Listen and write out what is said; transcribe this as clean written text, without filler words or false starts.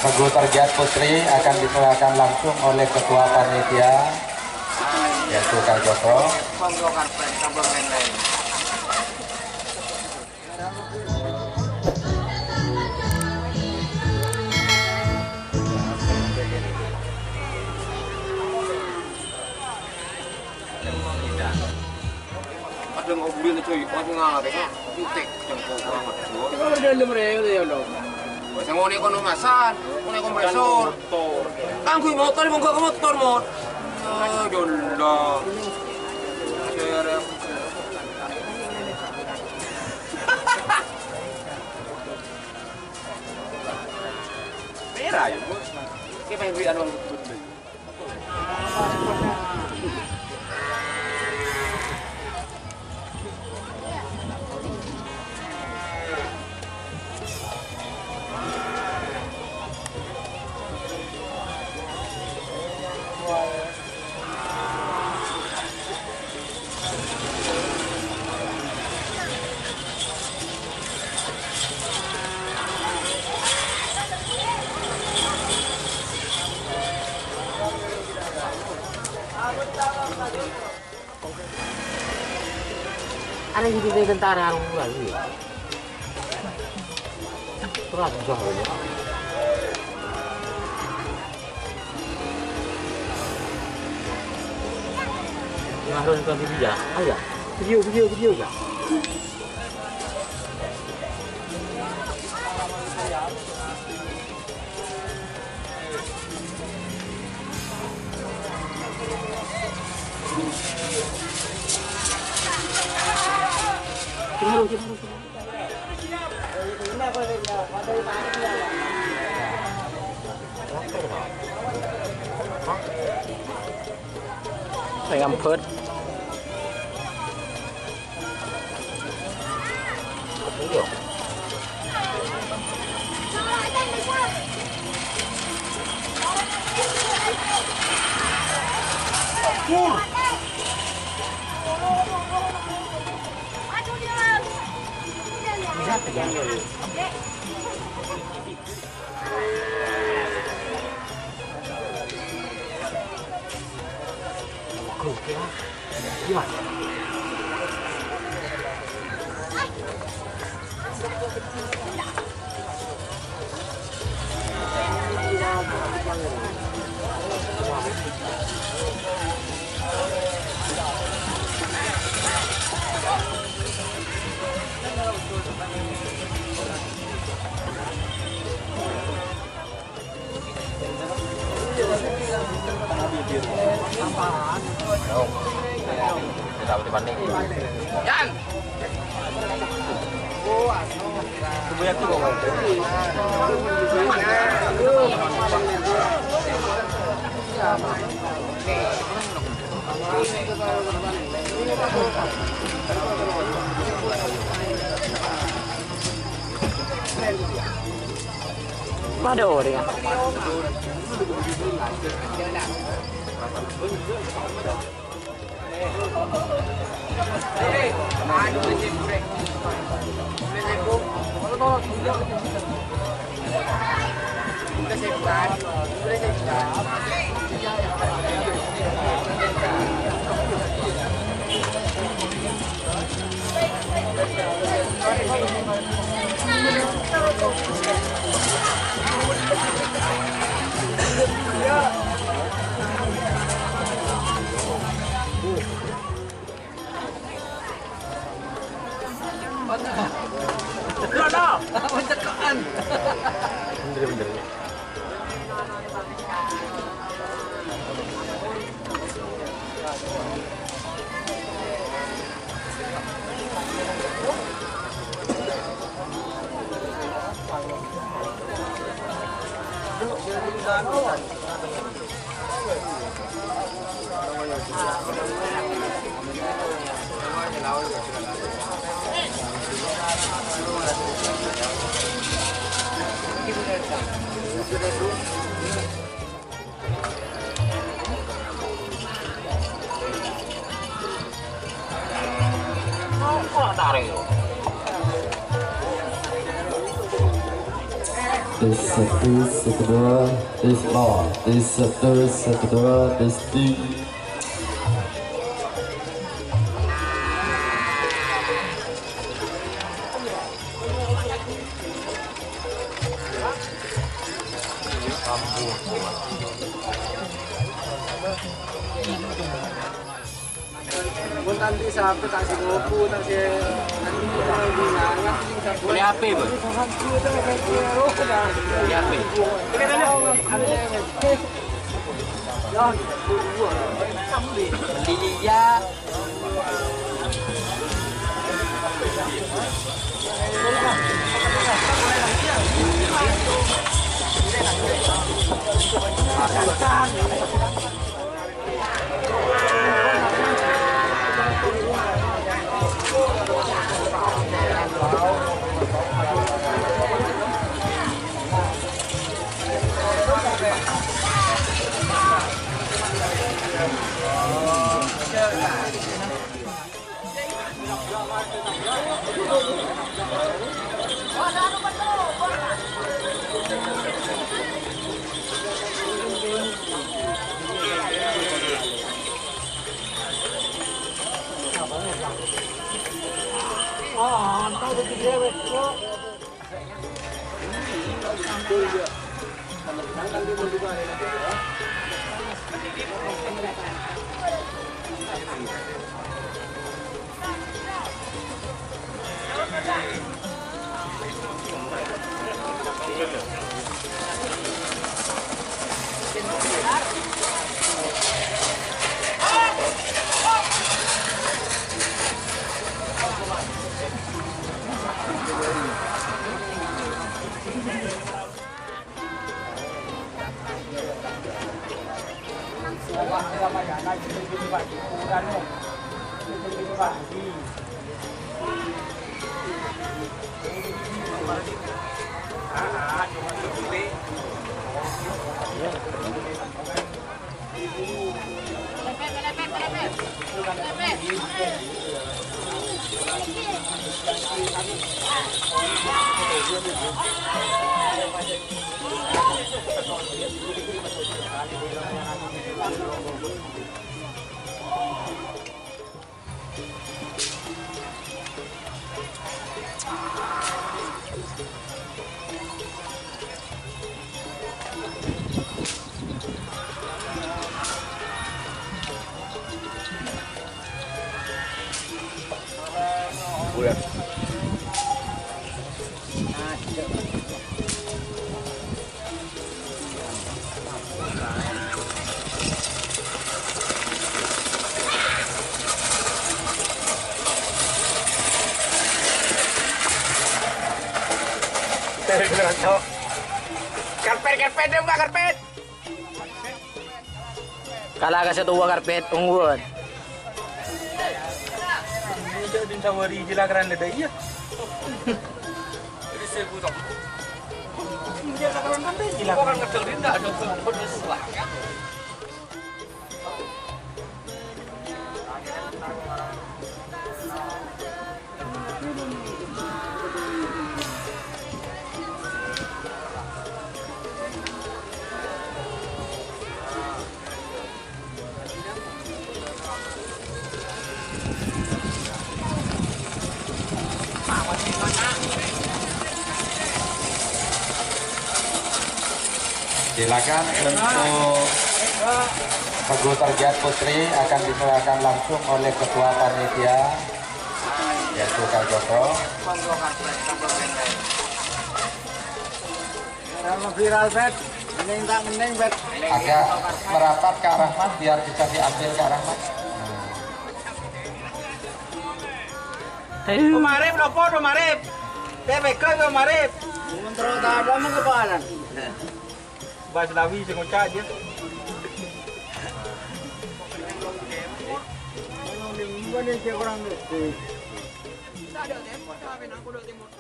Regu Tergiat Putri akan diserahkan langsung oleh Ketua Panitia, yaitu Kak Joko. Ada ngobrolin cuy, waktu ngarep, titik jengkol banget. Kalau dalam rel ya dong. Saya mau nih konomasan, mau nih kompresor. Kan gue motor, mau gak motor mod. Jodoh. Merah ya, bos. Kita pengen beli anu. Ada yang jadi tentara orang lagi. Terus jauh ya. Ngaruh ke video ya? Ayo, video ya. Saya ngampet. Tidak dibanding. Yan. Kebanyakan tuh kok. Ada orang ya. Bener-bener. tes satu, set kedua, tes bawah, tes satu, set kedua, tes tiga. Nanti sampai tak si ngopo, tak si boleh HP bu? Boleh HP. Beli dia. Karpet dong mbak, karpet. Kalah ka sa tuwa karpet unggul. Din sa wari jila karan da iya. Jadi saya butuh. Dia karan kan jila karan kecil rinda ada pedes lah. Silakan untuk Teguh Tergiat Putri akan diserahkan langsung oleh Ketua Panitia yaitu Kak Joko. Viral bet, mending bet. Agak merapat Kak Rahmat biar bisa diambil Kak Rahmat. Pemarip nopo pemarip. Bebek pemarip. Mentro tada mo kepalan. Bas lawi sing ngocak dia. Ini orang itu. Ada tempat, tapi nak kudu timur.